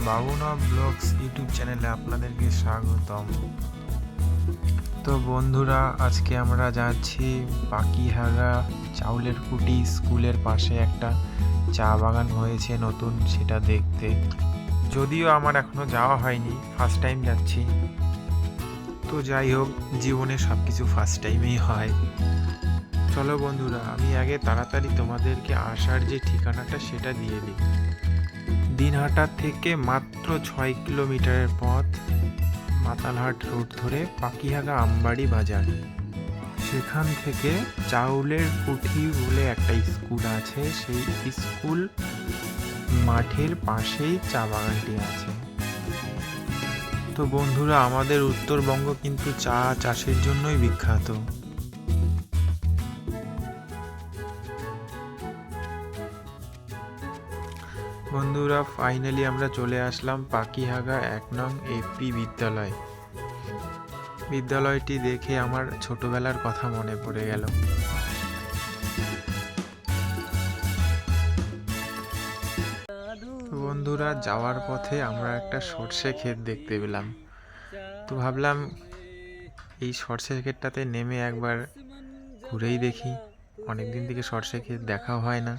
বাবুনা blogs YouTube চ্যানেলে আপনাদেরকে স্বাগতম। তো বন্ধুরা, আজকে আমরা যাচ্ছি পাখিহাগা চাউলের কুটি স্কুলের পাশে একটা চা বাগান হয়েছে নতুন, সেটা দেখতে। যদিও আমার এখনো যাওয়া হয়নি, ফার্স্ট টাইম যাচ্ছি। তো যাই হোক, জীবনে সব কিছু ফার্স্ট টাইমেই হয়। চলো বন্ধুরা, আমি আগে তাড়াতাড়ি তোমাদেরকে আসার যে ঠিকানাটা সেটা দিয়ে দিই। দিনহাটা থেকে মাত্র 6 কিলোমিটারের পথ, মাতালহাট রোড ধরে পাখিহাগা আমবাড়ি বাজার। সেখান থেকে চাউলের কুঠি বলে একটা স্কুল আছে, সেই স্কুল মাঠের পাশেই চা বাগানটি আছে। তো বন্ধুরা, আমাদের উত্তরবঙ্গ কিন্তু চা চাষের জন্যই বিখ্যাত। বন্ধুরা, ফাইনালি আমরা চলে আসলাম পাখিহাগা 1 নং এপি বিদ্যালয়। বিদ্যালয়টি দেখে আমার ছোটবেলার কথা মনে পড়ে গেল। তো বন্ধুরা, যাওয়ার পথে আমরা একটা সর্ষে ক্ষেত দেখতে পেলাম। তো ভাবলাম এই সর্ষে ক্ষেতটাতে নেমে একবার ঘুরেই দেখি, অনেকদিন থেকে সর্ষে ক্ষেত দেখাও হয় না।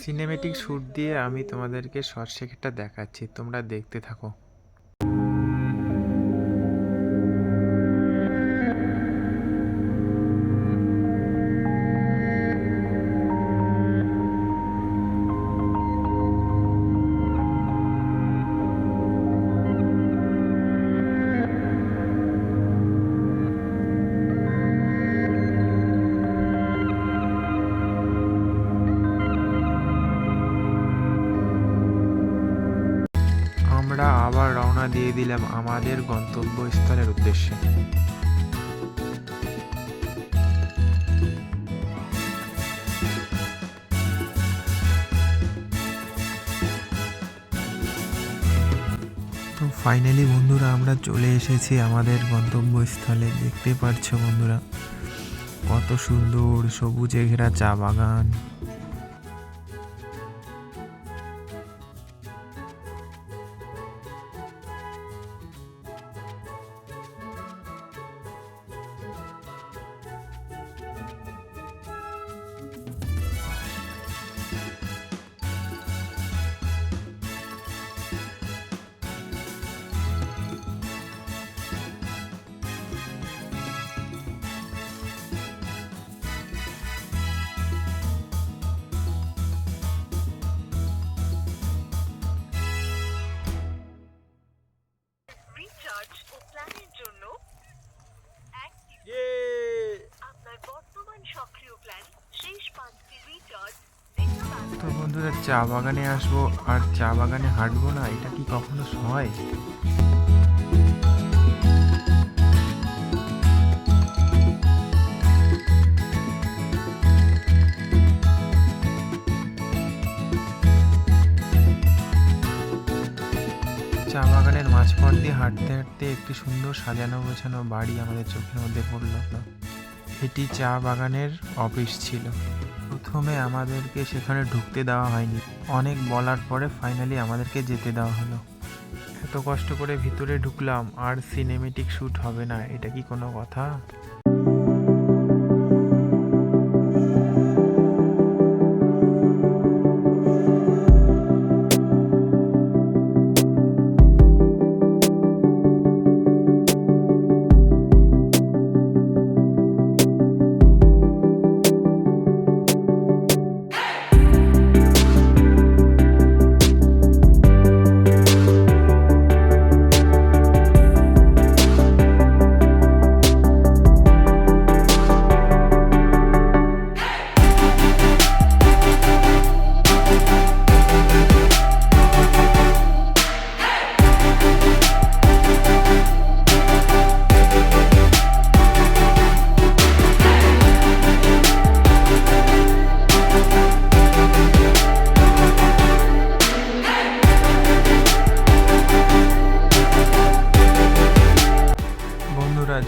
সিনেমেটিক শ্যুট দিয়ে আমি তোমাদেরকে সর্ষে ক্ষেতটা দেখাচ্ছি, তোমরা দেখতে থাকো। আমরা আবার রওনা দিয়ে দিলাম আমাদের গন্তব্যস্থলের উদ্দেশ্যে। তো ফাইনালি বন্ধুরা, আমরা চলে এসেছি আমাদের গন্তব্যস্থলে। দেখতে পাচ্ছ বন্ধুরা, কত সুন্দর সবুজে ঘেরা চা বাগান। তো বন্ধুরা, চা বাগানে আসবো আর চা বাগানে হাঁটবো না, এটা কি কখনো হয়? চা বাগানের মাঝপথ দিয়ে হাঁটতে হাঁটতে একটি সুন্দর সাজানো গোছানো বাড়ি আমাদের চোখের মধ্যে পড়ল। এটি চা বাগানের অফিস ছিল। প্রথমে আমাদেরকে সেখানে ঢুকতে দেওয়া হয়নি, অনেক বলার পরে ফাইনালি আমাদেরকে যেতে দেওয়া হলো। এত কষ্ট করে ভিতরে ঢুকলাম আর সিনেমেটিক শ্যুট হবে না, এটা কি কোনো কথা?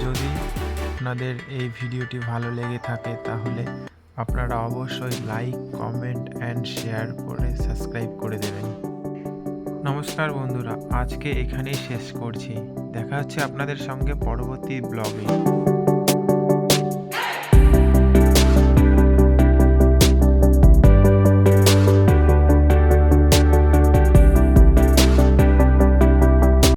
যদি আপনাদের এই ভিডিওটি ভালো লেগে থাকে তাহলে আপনারা অবশ্যই লাইক, কমেন্ট অ্যান্ড শেয়ার করে সাবস্ক্রাইব করে দেবেন। নমস্কার। নমস্কার বন্ধুরা, আজকে এখানেই শেষ করছি। দেখা হচ্ছে আপনাদের সঙ্গে পরবর্তী ব্লগে।